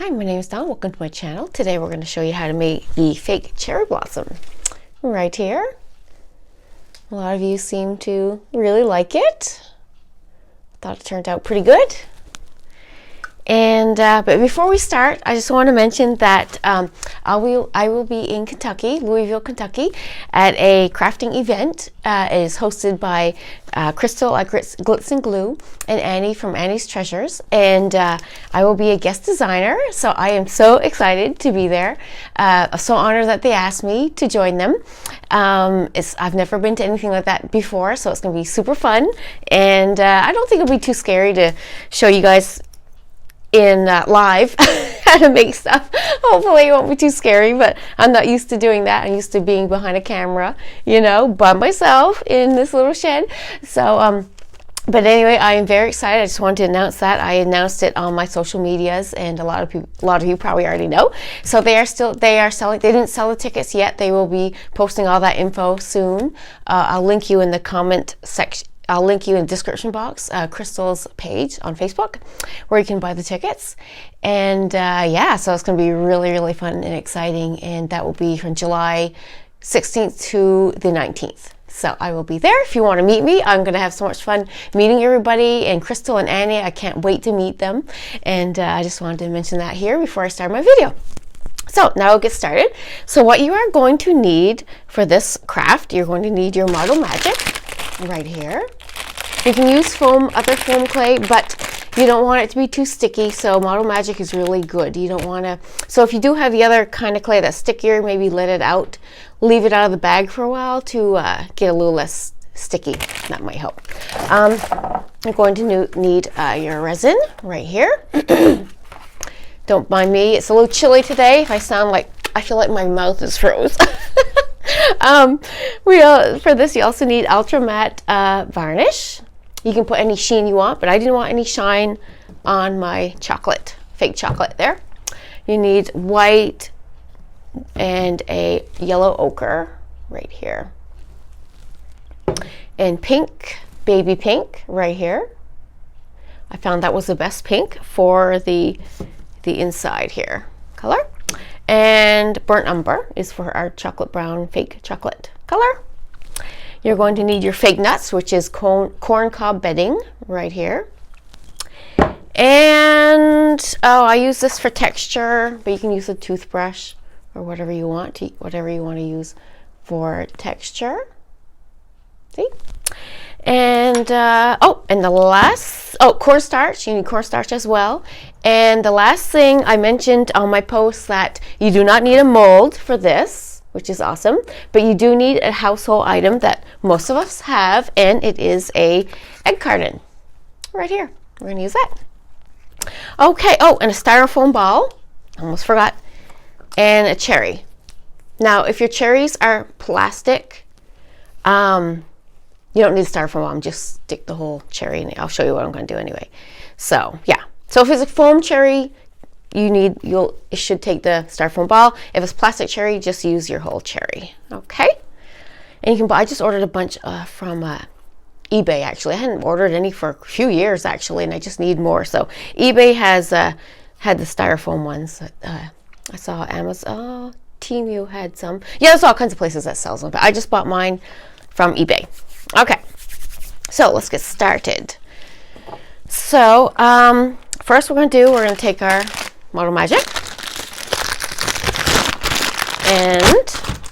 Hi, my name is Dawn. Welcome to my channel. Today we're going to show you how to make the fake cherry blossom right here. A lot of you seem to really like it. Thought it turned out pretty good. And but before we start, I just want to mention that I will be in Kentucky, Louisville, Kentucky, at a crafting event. It is hosted by Crystal at Glitz and Glue and Annie from Annie's Treasures, and I will be a guest designer. So I am so excited to be there. I'm so honored that they asked me to join them. I've never been to anything like that before, so it's going to be super fun. And I don't think it'll be too scary to show you guys in live how to make stuff. Hopefully it won't be too scary, but I'm not used to doing that. I'm used to being behind a camera, you know, by myself in this little shed. So but anyway, I am very excited. I just wanted to announce that. I announced it on my social medias, and a lot of you probably already know. So they are selling. They didn't sell the tickets yet. They will be posting all that info soon. I'll link you in the comment section. I'll link you in the description box, Crystal's page on Facebook, where you can buy the tickets. And yeah, so it's going to be really, really fun and exciting. And that will be from July 16th to the 19th. So I will be there. If you want to meet me, I'm going to have so much fun meeting everybody. And Crystal and Annie, I can't wait to meet them. And I just wanted to mention that here before I start my video. So now we'll get started. So what you are going to need for this craft, you're going to need your Model Magic right here. You can use other foam clay, but you don't want it to be too sticky, so Model Magic is really good. You don't want to, so if you do have the other kind of clay that's stickier, maybe let it out, leave it out of the bag for a while to get a little less sticky. That might help. You're going to need your resin right here. Don't mind me, it's a little chilly today. If I sound like, I feel like my mouth is froze. For this, you also need ultra matte varnish. You can put any sheen you want, but I didn't want any shine on my chocolate, fake chocolate there. You need white and a yellow ochre right here. And pink, baby pink right here. I found that was the best pink for the inside here color. And burnt umber is for our chocolate brown fake chocolate color. You're going to need your fake nuts, which is corn cob bedding right here. And I use this for texture, but you can use a toothbrush or whatever you want to use for texture. See? And and the last, cornstarch. You need cornstarch as well. And the last thing I mentioned on my post, that you do not need a mold for this, which is awesome, but you do need a household item that most of us have, and it is a egg carton right here. We're going to use that. Okay, and a styrofoam ball, almost forgot, and a cherry. Now, if your cherries are plastic, you don't need a styrofoam ball. Just stick the whole cherry in it. I'll show you what I'm going to do anyway. So yeah. So if it's a foam cherry, it should take the styrofoam ball. If it's plastic cherry, just use your whole cherry. Okay. And you can buy. I just ordered a bunch from eBay. Actually, I hadn't ordered any for a few years actually, and I just need more. So eBay has had the styrofoam ones. I saw Amazon. Temu had some. Yeah, there's all kinds of places that sells them, but I just bought mine from eBay. Okay, so let's get started. So first we're going to take our Model Magic. And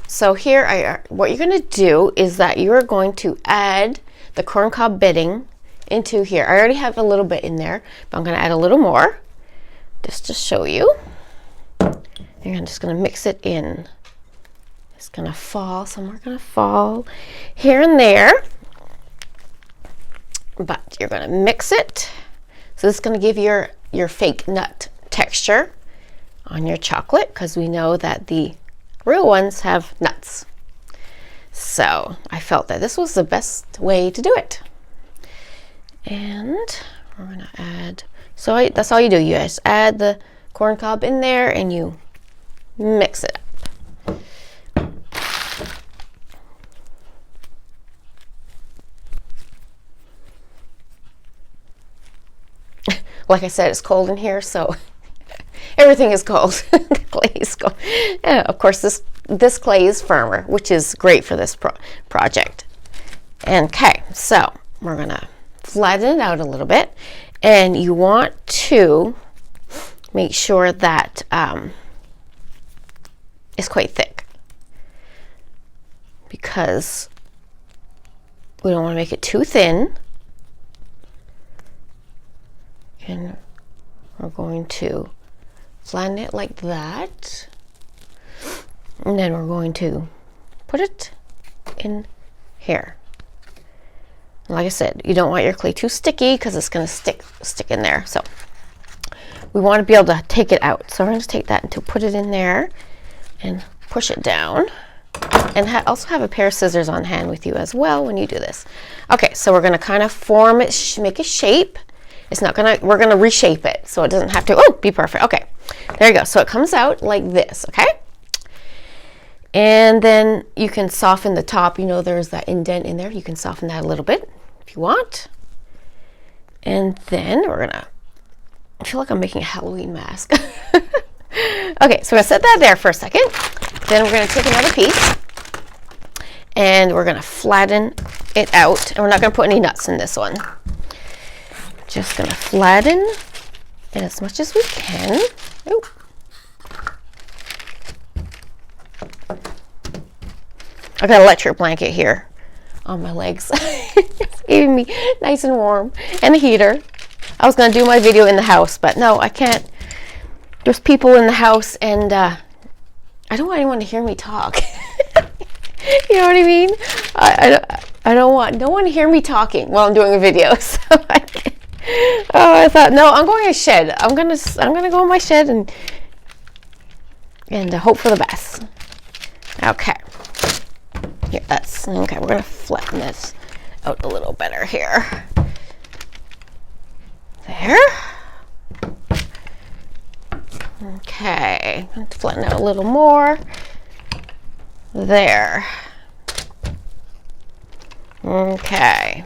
so here, what you're going to do is that you're going to add the corncob bedding into here. I already have a little bit in there, but I'm going to add a little more just to show you. And I'm just going to mix it in. It's going to fall, some are going to fall here and there, but you're going to mix it. So this is going to give your fake nut texture on your chocolate, because we know that the real ones have nuts. So I felt that this was the best way to do it. And we're going to add, that's all you do. You just add the corn cob in there and you mix it up. Like I said, it's cold in here, so Everything is cold. The clay is cold. Of course, this clay is firmer, which is great for this project. Okay, so we're gonna flatten it out a little bit, and you want to make sure that it's quite thick, because we don't want to make it too thin. And we're going to flatten it like that, and then we're going to put it in here. Like I said, you don't want your clay too sticky because it's going to stick in there. So we want to be able to take it out. So we're going to take that and to put it in there and push it down. And also have a pair of scissors on hand with you as well when you do this. Okay, so we're going to kind of form it, make a shape. It's not going to, we're going to reshape it so it doesn't have to, be perfect. Okay, there you go. So it comes out like this, okay? And then you can soften the top. You know, there's that indent in there. You can soften that a little bit if you want. And then we're gonna, I feel like I'm making a Halloween mask. Okay, so we're gonna set that there for a second. Then we're gonna take another piece and we're gonna flatten it out. And we're not gonna put any nuts in this one. Just gonna flatten it as much as we can. Ooh. I got an electric blanket here on my legs. It's keeping me nice and warm. And a heater. I was going to do my video in the house, but no, I can't. There's people in the house, and I don't want anyone to hear me talk. You know what I mean? I don't want no one to hear me talking while I'm doing a video. So I thought, no, I'm going to a shed. I'm gonna go in my shed and hope for the best. Okay. Here, that's okay. We're gonna flatten this out a little better here. There. Okay, let's flatten out a little more. There. Okay.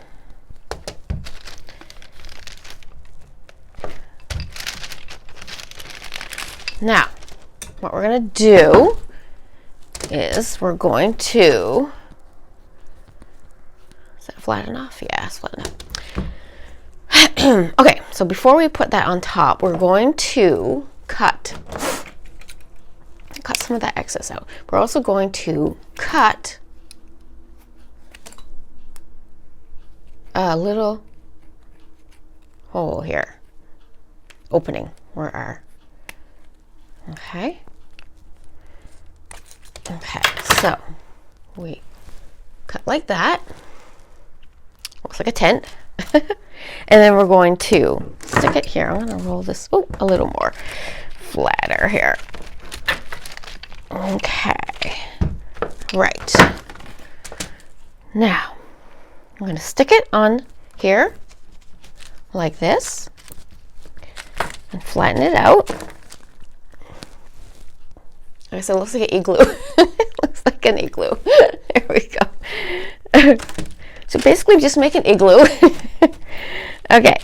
Now, what we're gonna do is we're going to, is that flat enough? Yeah, it's flat enough. Okay, so before we put that on top, we're going to cut some of that excess out. We're also going to cut a little hole here, opening where our, okay, so we cut like that, looks like a tent. And then we're going to stick it here. I'm going to roll this a little more flatter here. Okay, right. Now I'm going to stick it on here like this and flatten it out. Like I said, it looks like an igloo. It looks like an igloo. There we go. So basically just make an igloo. Okay,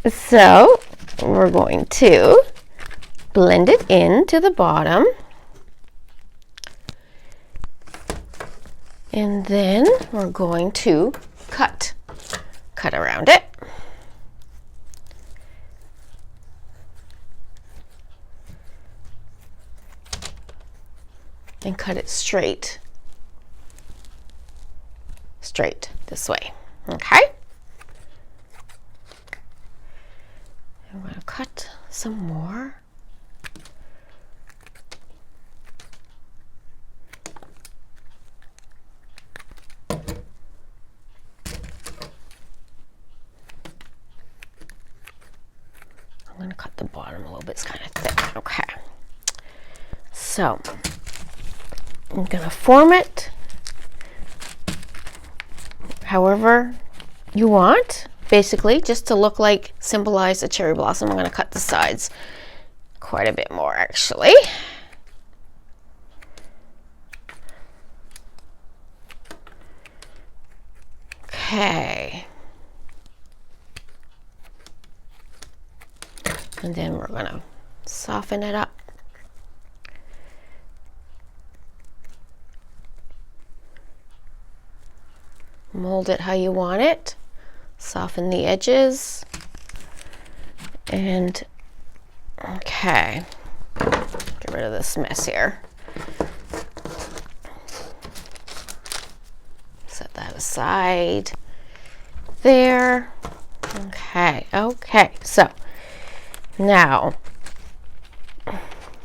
so we're going to blend it into the bottom. And then we're going to cut around it. And cut it straight this way. Okay, I'm going to cut some more. I'm going to cut the bottom a little bit, it's kind of thick. Okay, so I'm going to form it however you want, basically just to look like, symbolize a cherry blossom. I'm going to cut the sides quite a bit more actually. Okay, and then we're going to soften it up. Mold it how you want it. Soften the edges. And okay, get rid of this mess here. Set that aside there. Okay, so now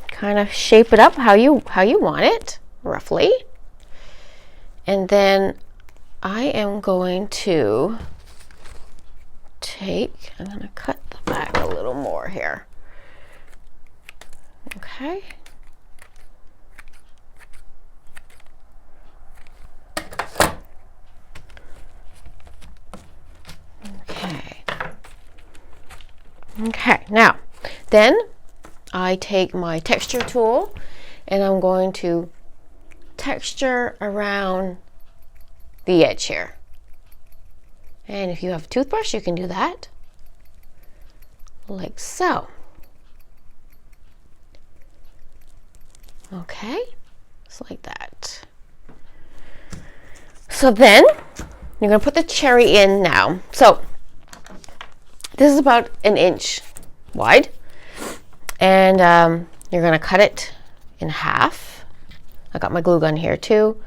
kind of shape it up how you want it, roughly. And then I am going to I'm going to cut the back a little more here. Okay. Okay, now, then I take my texture tool and I'm going to texture around the edge here. And if you have a toothbrush, you can do that, like so. Okay, just like that. So then, you're going to put the cherry in now. So, this is about 1 inch wide. And you're going to cut it in half. I got my glue gun here too.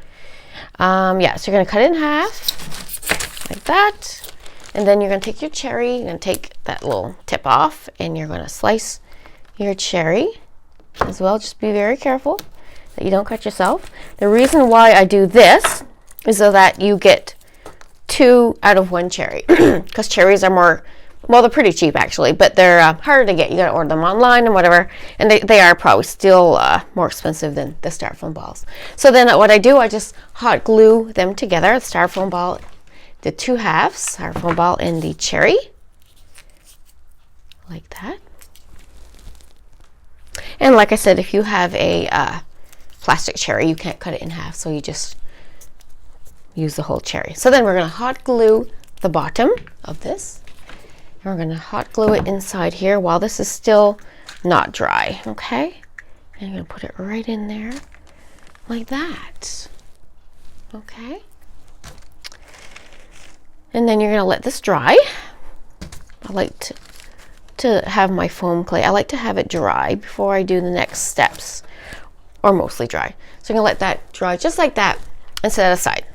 Yeah, so you're going to cut it in half, like that. And then you're going to take your cherry, you're going to take that little tip off, and you're going to slice your cherry as well. Just be very careful that you don't cut yourself. The reason why I do this is so that you get 2 out of 1 cherry, because cherries are more, well, they're pretty cheap actually, but they're harder to get. You gotta order them online and whatever, and they are probably still more expensive than the styrofoam balls. So then what I do, I just hot glue them together, the styrofoam ball, the 2 halves, styrofoam ball and the cherry, like that. And like I said, if you have a plastic cherry, you can't cut it in half, so you just use the whole cherry. So then we're gonna hot glue the bottom of this. We're going to hot glue it inside here while this is still not dry, okay? And you're going to put it right in there like that, okay? And then you're going to let this dry. I like to have my foam clay, I like to have it dry before I do the next steps, or mostly dry. So I'm going to let that dry just like that and set it aside.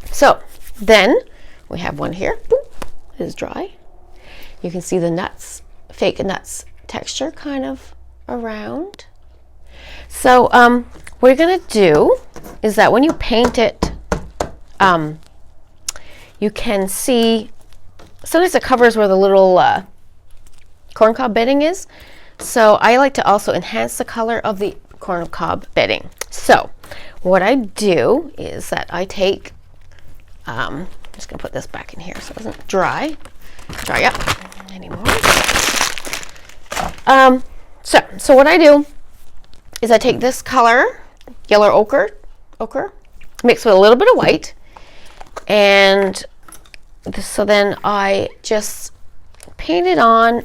So then we have one here, boop, it is dry. You can see the nuts, fake nuts texture kind of around. So what you're gonna do is that when you paint it, you can see, sometimes it covers where the little corncob bedding is. So I like to also enhance the color of the corncob bedding. So what I do is that I take, I'm just gonna put this back in here so it doesn't dry up anymore. So what I do is I take this color, yellow ochre, mixed with a little bit of white, and so then I just paint it on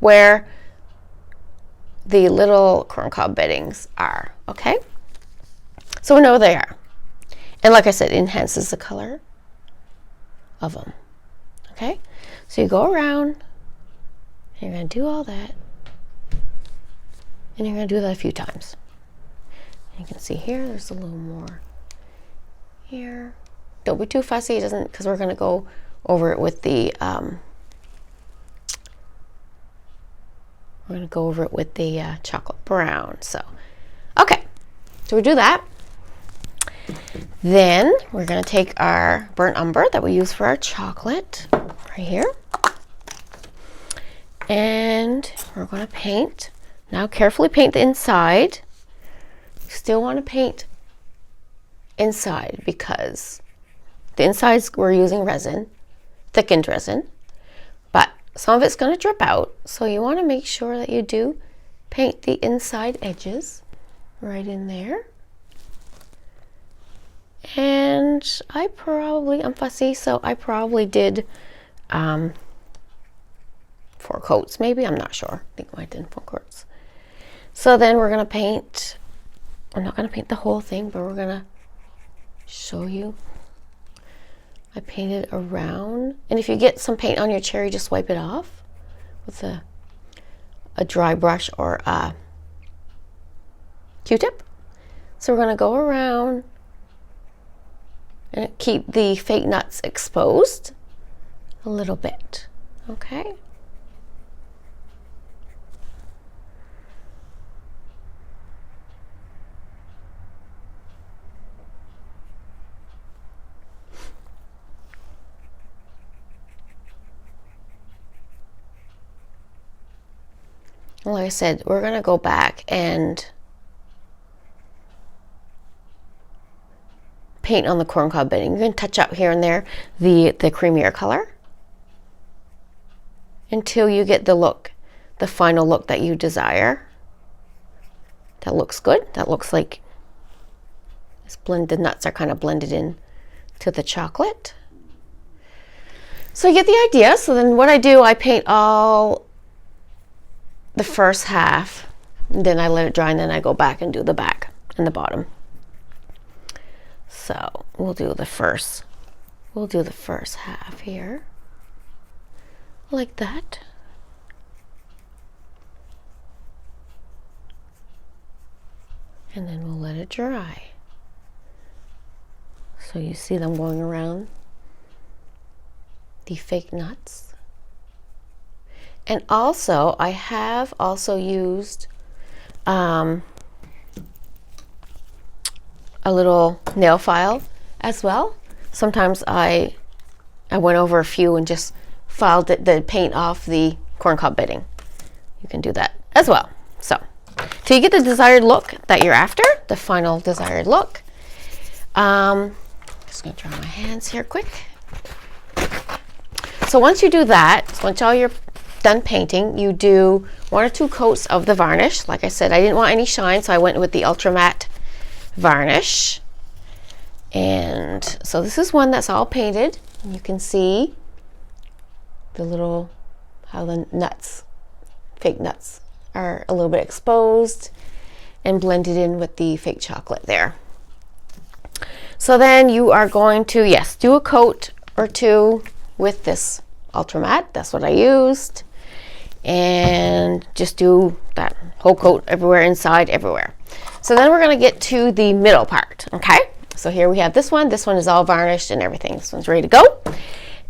where the little corncob beddings are, okay? So we know they are. And like I said, it enhances the color of them, okay? So you go around, and you're going to do all that, and you're going to do that a few times. You can see here, there's a little more here. Don't be too fussy, it doesn't, because we're going to go over it with the chocolate brown. So, okay, so we do that. Then we're going to take our burnt umber that we use for our chocolate right here, and we're going to paint. Now carefully paint the inside. You still want to paint inside because the insides we're using resin, thickened resin, but some of it's going to drip out, so you want to make sure that you do paint the inside edges right in there. And I'm fussy, so I probably did 4 coats maybe, I'm not sure. I think I might have done 4 coats. So then we're gonna paint, I'm not gonna paint the whole thing, but we're gonna show you. I painted around, and if you get some paint on your cherry, just wipe it off with a dry brush or a Q-tip. So we're gonna go around and keep the fake nuts exposed a little bit, okay? Like I said, we're gonna go back and paint on the corncob bedding. You're gonna touch up here and there the creamier color until you get the look, the final look that you desire. That looks good. That looks like it's blended. The nuts are kind of blended in to the chocolate. So you get the idea. So then what I do, I paint all the first half, then I let it dry, and then I go back and do the back and the bottom. So we'll do the first half here, like that. And then we'll let it dry. So you see them going around the fake nuts. And also, I have also used a little nail file as well. Sometimes I went over a few and just filed the paint off the corncob bedding. You can do that as well. So, till you get the desired look that you're after, the final desired look. Just gonna dry my hands here quick. So once you do that, once all you're done painting, you do 1 or 2 coats of the varnish. Like I said, I didn't want any shine, so I went with the ultra matte varnish. And so this is one that's all painted. You can see the little, how the nuts, fake nuts, are a little bit exposed and blended in with the fake chocolate there. So then you are going to, yes, do a coat or 2 with this ultra matte. That's what I used. And just do that whole coat everywhere, inside, everywhere. So then we're going to get to the middle part, okay? So here we have this one. This one is all varnished and everything. This one's ready to go.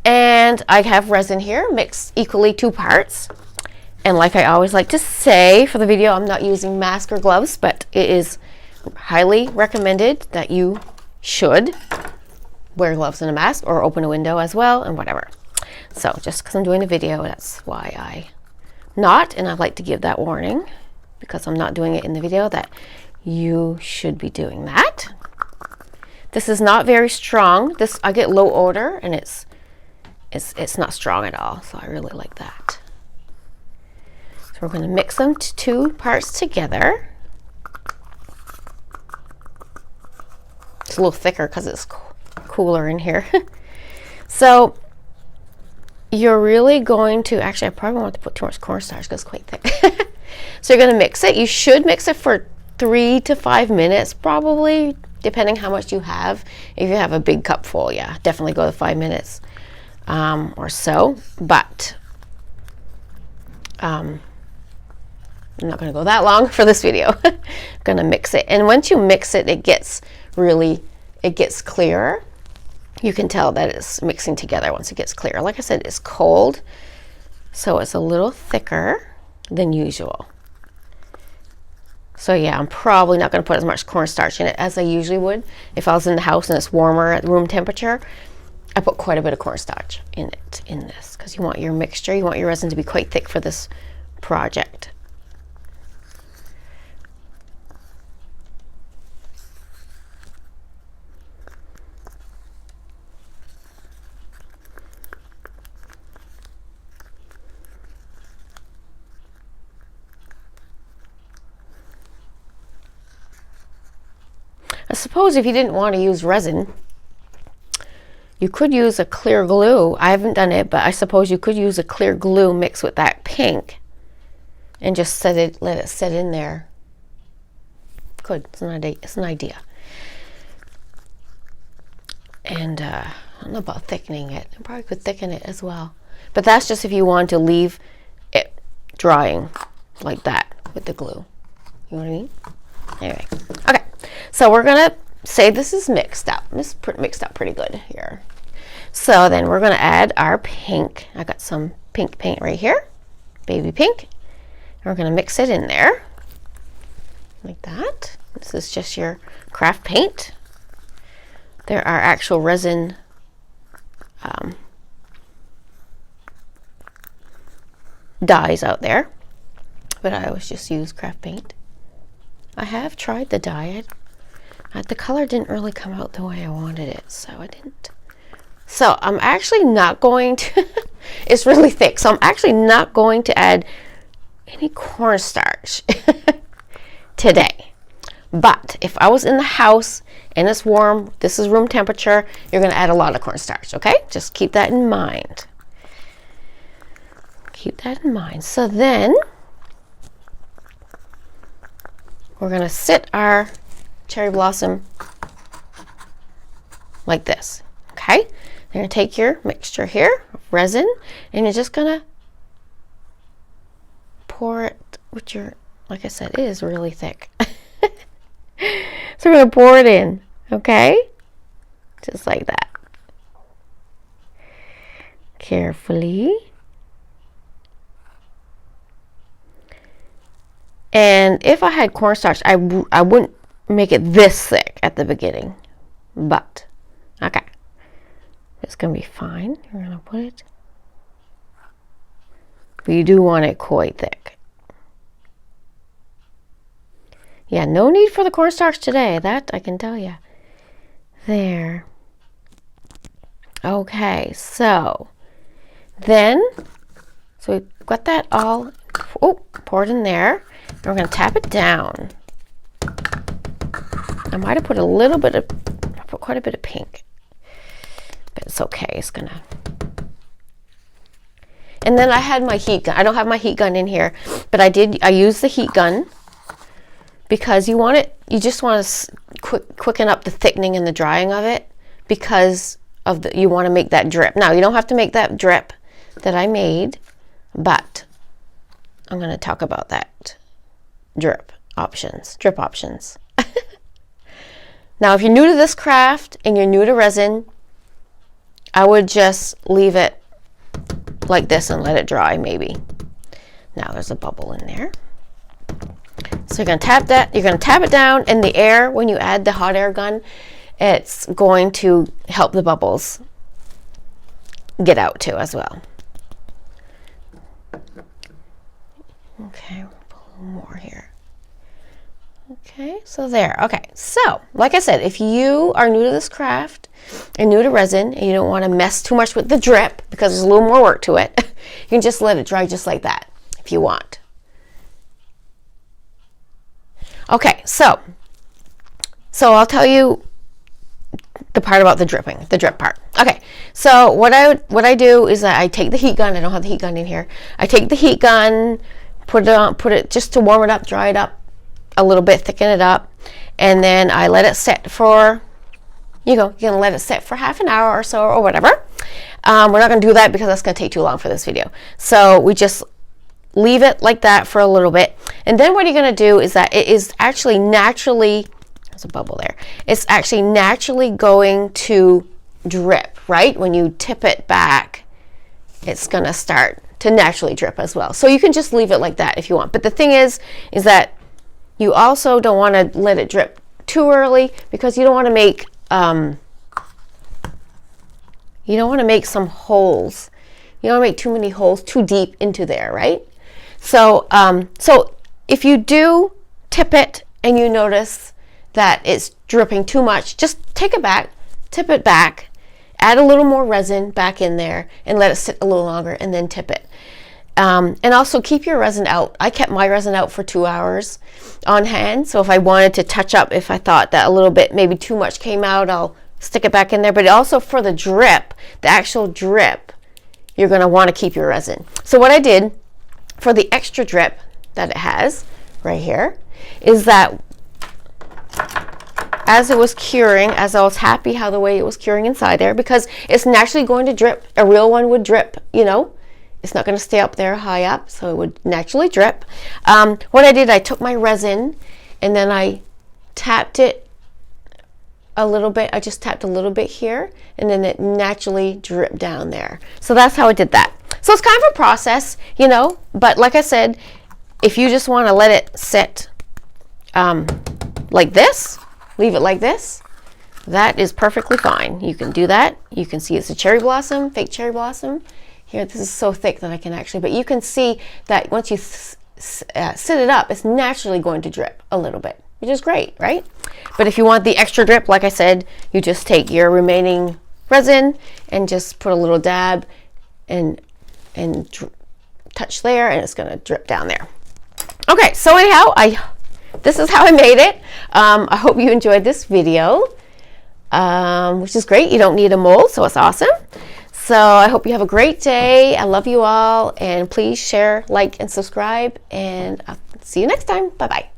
And I have resin here, mixed equally 2 parts. And like I always like to say for the video, I'm not using mask or gloves, but it is highly recommended that you should wear gloves and a mask, or open a window as well, and whatever. So just because I'm doing a video, that's why I not, and I'd like to give that warning, because I'm not doing it in the video, that you should be doing that. This is not very strong. This, I get low odor, and it's not strong at all, so I really like that. So we're going to mix them to 2 parts together. It's a little thicker because it's cooler in here. So you're really going to, actually I probably want to put too much cornstarch because it's quite thick. So you're going to mix it. You should mix it for 3 to 5 minutes probably, depending how much you have. If you have a big cup full, yeah, definitely go to 5 minutes or so. But I'm not going to go that long for this video. I'm going to mix it, and once you mix it, it gets clearer. You can tell that it's mixing together once it gets clear. Like I said, it's cold, so it's a little thicker than usual. So yeah, I'm probably not going to put as much cornstarch in it as I usually would. If I was in the house and it's warmer at room temperature, I put quite a bit of cornstarch in this, because you want your mixture, you want your resin to be quite thick for this project. I suppose if you didn't want to use resin, you could use a clear glue. I haven't done it, but I suppose you could use a clear glue mixed with that pink and just let it sit in there could. It's an idea. And I don't know about thickening it. I probably could thicken it as well. But that's just if you want to leave it drying like that with the glue. You know what I mean? Anyway, okay. So we're gonna say this is mixed up. This is mixed up pretty good here. So then we're gonna add our pink. I got some pink paint right here, baby pink. And we're gonna mix it in there like that. This is just your craft paint. There are actual resin dyes out there, but I always just use craft paint. I have tried the dye. The color didn't really come out the way I wanted it, so I didn't. So I'm actually not going to, it's really thick, so I'm actually not going to add any cornstarch today. But if I was in the house and it's warm, this is room temperature, you're gonna add a lot of cornstarch, okay? Just keep that in mind. Keep that in mind. So then we're gonna sit our cherry blossom like this, okay? You're gonna take your mixture here of resin and you're just gonna pour it with your, like I said, it is really thick. So we're gonna pour it in, okay? Just like that. Carefully. And if I had cornstarch, I wouldn't make it this thick at the beginning. But, okay. It's gonna be fine. You're gonna put it. But you do want it quite thick. Yeah, no need for the cornstarch today. That I can tell you. There. Okay, so then, so we've got that all, poured in there. And we're going to tap it down. I might have put a little bit of, I put quite a bit of pink. But it's okay, it's going to. And then I had my heat gun. I don't have my heat gun in here, but I used the heat gun because you want it, you just want to quicken up the thickening and the drying of it because of you want to make that drip. Now, you don't have to make that drip that I made, but I'm going to talk about that. Drip options. Now, if you're new to this craft and you're new to resin, I would just leave it like this and let it dry maybe. Now there's a bubble in there. So you're going to tap that, you're going to tap it down, and the air, when you add the hot air gun, it's going to help the bubbles get out too as well. Okay, put a little more here. Okay, so there. Okay, so like I said, if you are new to this craft and new to resin and you don't want to mess too much with the drip because there's a little more work to it, you can just let it dry just like that if you want. Okay, so I'll tell you the part about the drip part. Okay, so what I do is that I take the heat gun. I don't have the heat gun in here. I take the heat gun, put it just to warm it up, dry it up a little bit, thicken it up, and then I let it set for, you're gonna let it set for half an hour or so or whatever. We're not gonna do that because that's gonna take too long for this video. So we just leave it like that for a little bit, and then what you're going to do is that it is actually naturally, there's a bubble there, it's actually naturally going to drip, right? When you tip it back, it's going to start to naturally drip as well. So you can just leave it like that if you want, but the thing is that you also don't want to let it drip too early because you don't want to make some holes. You don't want to make too many holes too deep into there, right? So, so if you do tip it and you notice that it's dripping too much, just take it back, tip it back, add a little more resin back in there and let it sit a little longer and then tip it. And also keep your resin out. I kept my resin out for 2 hours on hand. So if I wanted to touch up, if I thought that a little bit, maybe too much came out, I'll stick it back in there. But also for the drip, the actual drip, you're going to want to keep your resin. So what I did for the extra drip that it has right here is that as it was curing, as I was happy how the way it was curing inside there, because it's naturally going to drip. A real one would drip, you know. It's not going to stay up there high up, so it would naturally drip. What I did, I took my resin and then I tapped it a little bit. I just tapped a little bit here, and then it naturally dripped down there. So that's how I did that. So it's kind of a process, you know, but like I said, if you just want to let it sit like this, leave it like this, that is perfectly fine. You can do that. You can see it's a cherry blossom, fake cherry blossom. Here, this is so thick that I can actually, but you can see that once you sit it up, it's naturally going to drip a little bit, which is great, right? But if you want the extra drip, like I said, you just take your remaining resin and just put a little dab and touch there, and it's going to drip down there. Okay, so anyhow, this is how I made it. I hope you enjoyed this video, which is great. You don't need a mold, so it's awesome. So I hope you have a great day. I love you all, and please share, like, and subscribe, and I'll see you next time. Bye-bye.